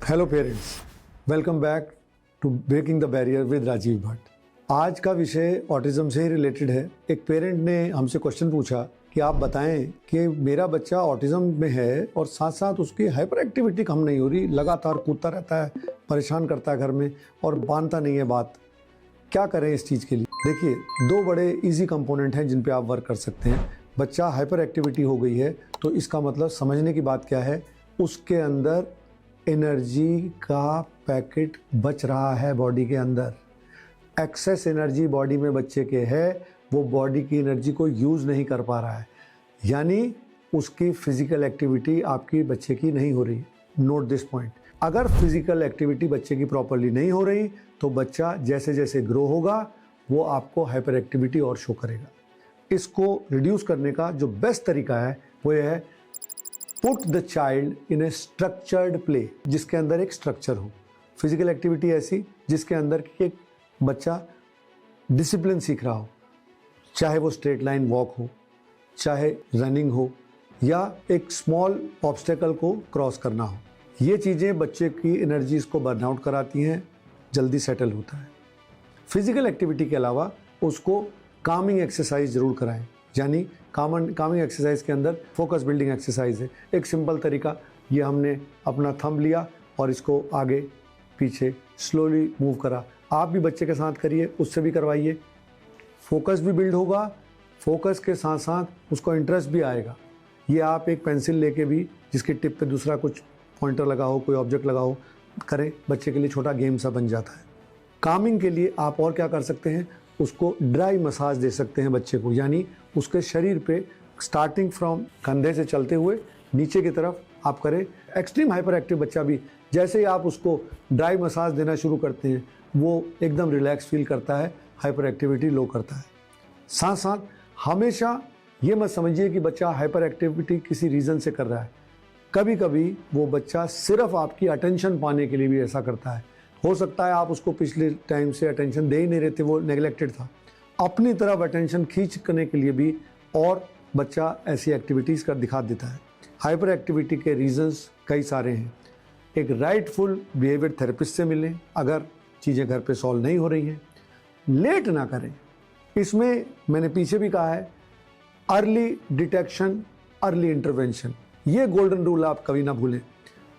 Hello parents, welcome back to breaking the barrier with Rajiv Bhatt. आज का विषय ऑटिज्म से ही रिलेटेड है। एक पेरेंट ने हमसे क्वेश्चन पूछा कि आप बताएं कि मेरा बच्चा ऑटिज्म में है और साथ साथ उसकी हाइपर एक्टिविटी कम नहीं हो रही, लगातार कूदता रहता है, परेशान करता है घर में और मानता नहीं है बात। क्या करें इस चीज़ के लिए? देखिए, दो बड़े इजी कंपोनेंट हैं जिन पे आप वर्क कर सकते हैं। बच्चा हाइपर एक्टिविटी हो गई है तो इसका मतलब समझने की बात क्या है, उसके अंदर एनर्जी का पैकेट बच रहा है बॉडी के अंदर। एक्सेस एनर्जी बॉडी में बच्चे के है, वो बॉडी की एनर्जी को यूज़ नहीं कर पा रहा है, यानी उसकी फिजिकल एक्टिविटी आपकी बच्चे की नहीं हो रही। Note this point. अगर फिजिकल एक्टिविटी बच्चे की प्रॉपरली नहीं हो रही तो बच्चा जैसे जैसे ग्रो होगा वो आपको हाइपर एक्टिविटी और शो करेगा। इसको रिड्यूस करने का जो बेस्ट तरीका है वो ये है, put the child in A structured play, जिसके अंदर एक स्ट्रक्चर हो। फिजिकल एक्टिविटी ऐसी जिसके अंदर एक बच्चा डिसिप्लिन सीख रहा हो, चाहे वो स्ट्रेट लाइन वॉक हो, चाहे रनिंग हो, या एक स्मॉल ऑब्स्टेकल को क्रॉस करना हो। ये चीज़ें बच्चे की एनर्जीज को बर्न आउट कराती हैं, जल्दी सेटल होता है। फिजिकल एक्टिविटी के अलावा उसको कामिंग एक्सरसाइज ज़रूर कराएं, यानी कामिंग एक्सरसाइज के अंदर फोकस बिल्डिंग एक्सरसाइज है। एक सिंपल तरीका, ये हमने अपना थंब लिया और इसको आगे पीछे स्लोली मूव करा। आप भी बच्चे के साथ करिए, उससे भी करवाइए। फोकस भी बिल्ड होगा, फोकस के साथ साथ उसको इंटरेस्ट भी आएगा। ये आप एक पेंसिल लेके भी जिसकी टिप पे दूसरा कुछ पॉइंटर लगा हो, कोई ऑब्जेक्ट लगा हो, करें, बच्चे के लिए छोटा गेम सा बन जाता है। कामिंग के लिए आप और क्या कर सकते हैं, उसको ड्राई मसाज दे सकते हैं बच्चे को, यानी उसके शरीर पे स्टार्टिंग फ्रॉम कंधे से चलते हुए नीचे की तरफ आप करें। एक्सट्रीम हाइपर एक्टिव बच्चा भी जैसे ही आप उसको ड्राई मसाज देना शुरू करते हैं वो एकदम रिलैक्स फील करता है, हाइपर एक्टिविटी लो करता है। साथ साथ हमेशा ये मत समझिए कि बच्चा हाइपर एक्टिविटी किसी रीज़न से कर रहा है। कभी कभी वो बच्चा सिर्फ आपकी अटेंशन पाने के लिए भी ऐसा करता है। हो सकता है आप उसको पिछले टाइम से अटेंशन दे ही नहीं रहे थे, वो नेग्लेक्टेड था, अपनी तरफ अटेंशन खींचने के लिए भी और बच्चा ऐसी एक्टिविटीज़ कर दिखा देता है। हाइपर एक्टिविटी के रीजंस कई सारे हैं। एक राइटफुल बिहेवियर थेरेपिस्ट से मिलें अगर चीज़ें घर पे सॉल्व नहीं हो रही हैं। लेट ना करें, इसमें मैंने पीछे भी कहा है, अर्ली डिटेक्शन, अर्ली इंटरवेंशन, ये गोल्डन रूल आप कभी ना भूलें।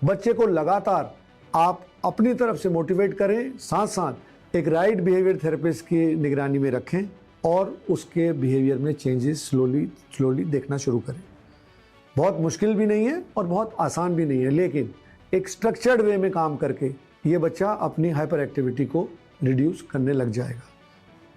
बच्चे को लगातार आप अपनी तरफ से मोटिवेट करें, साथ साथ एक राइट बिहेवियर थेरेपिस्ट की निगरानी में रखें और उसके बिहेवियर में चेंजेस स्लोली देखना शुरू करें। बहुत मुश्किल भी नहीं है और बहुत आसान भी नहीं है, लेकिन एक स्ट्रक्चर्ड वे में काम करके ये बच्चा अपनी हाइपर एक्टिविटी को रिड्यूस करने लग जाएगा।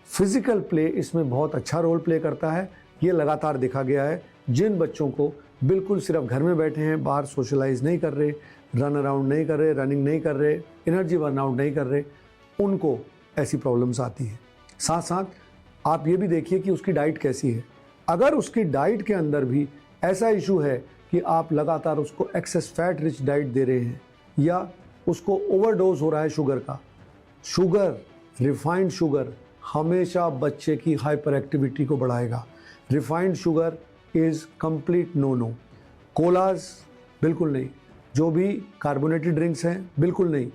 फिजिकल प्ले इसमें बहुत अच्छा रोल प्ले करता है। ये लगातार देखा गया है, जिन बच्चों को बिल्कुल सिर्फ घर में बैठे हैं, बाहर सोशलाइज नहीं कर रहे, रन अराउंड नहीं कर रहे, रनिंग नहीं कर रहे, एनर्जी बर्न आउट नहीं कर रहे, उनको ऐसी प्रॉब्लम्स आती हैं। साथ साथ आप ये भी देखिए कि उसकी डाइट कैसी है। अगर उसकी डाइट के अंदर भी ऐसा इशू है कि आप लगातार उसको एक्सेस फैट रिच डाइट दे रहे हैं या उसको ओवरडोज हो रहा है शुगर का, शुगर, रिफाइंड शुगर हमेशा बच्चे की हाइपर एक्टिविटी को बढ़ाएगा। Refined sugar is complete no no. कोलाज बिल्कुल नहीं, जो भी कार्बोनेटेड ड्रिंक्स हैं बिल्कुल नहीं,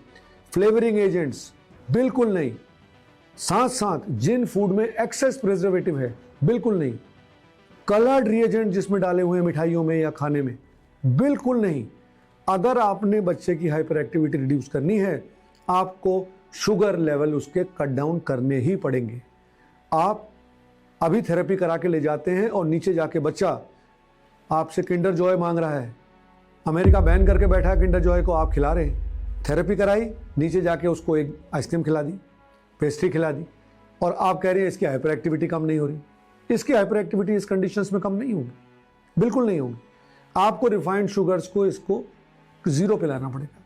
फ्लेवरिंग एजेंट्स बिल्कुल नहीं, साथ साथ जिन फूड में एक्सेस प्रिजर्वेटिव है बिल्कुल नहीं, कलर्ड रिएजेंट जिसमें डाले हुए हैं मिठाइयों में या खाने में बिल्कुल नहीं। अगर आपने बच्चे की हाइपर एक्टिविटी रिड्यूस करनी है, आपको शुगर लेवल उसके कट डाउन करने ही पड़ेंगे। आप अभी थेरेपी करा के ले जाते हैं और नीचे जाके बच्चा आपसे किंडर जॉय मांग रहा है, अमेरिका बैन करके बैठा है किंडर जॉय को, आप खिला रहे हैं। थेरेपी कराई, नीचे जाके उसको एक आइसक्रीम खिला दी, पेस्ट्री खिला दी, और आप कह रहे हैं इसकी हाइपर एक्टिविटी कम नहीं हो रही। इसकी हाइपर एक्टिविटी इस कंडीशंस में कम नहीं होगी, बिल्कुल नहीं होगी। आपको रिफाइंड शुगर्स को इसको ज़ीरो पे लाना पड़ेगा,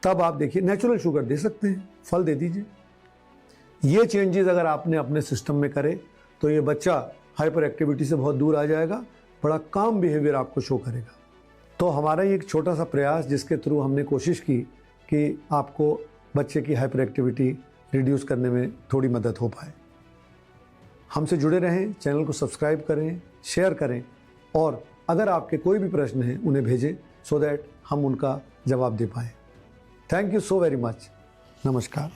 तब आप देखिए नेचुरल शुगर दे सकते हैं, फल दे दीजिए। ये चेंजेस अगर आपने अपने सिस्टम में करे तो ये बच्चा हाइपर एक्टिविटी से बहुत दूर आ जाएगा, बड़ा काम बिहेवियर आपको शो करेगा। तो हमारा ये एक छोटा सा प्रयास जिसके थ्रू हमने कोशिश की कि आपको बच्चे की हाइपर एक्टिविटी रिड्यूस करने में थोड़ी मदद हो पाए। हमसे जुड़े रहें, चैनल को सब्सक्राइब करें, शेयर करें, और अगर आपके कोई भी प्रश्न हैं उन्हें भेजें सो दैट हम उनका जवाब दे पाएँ। Thank you so very much. नमस्कार।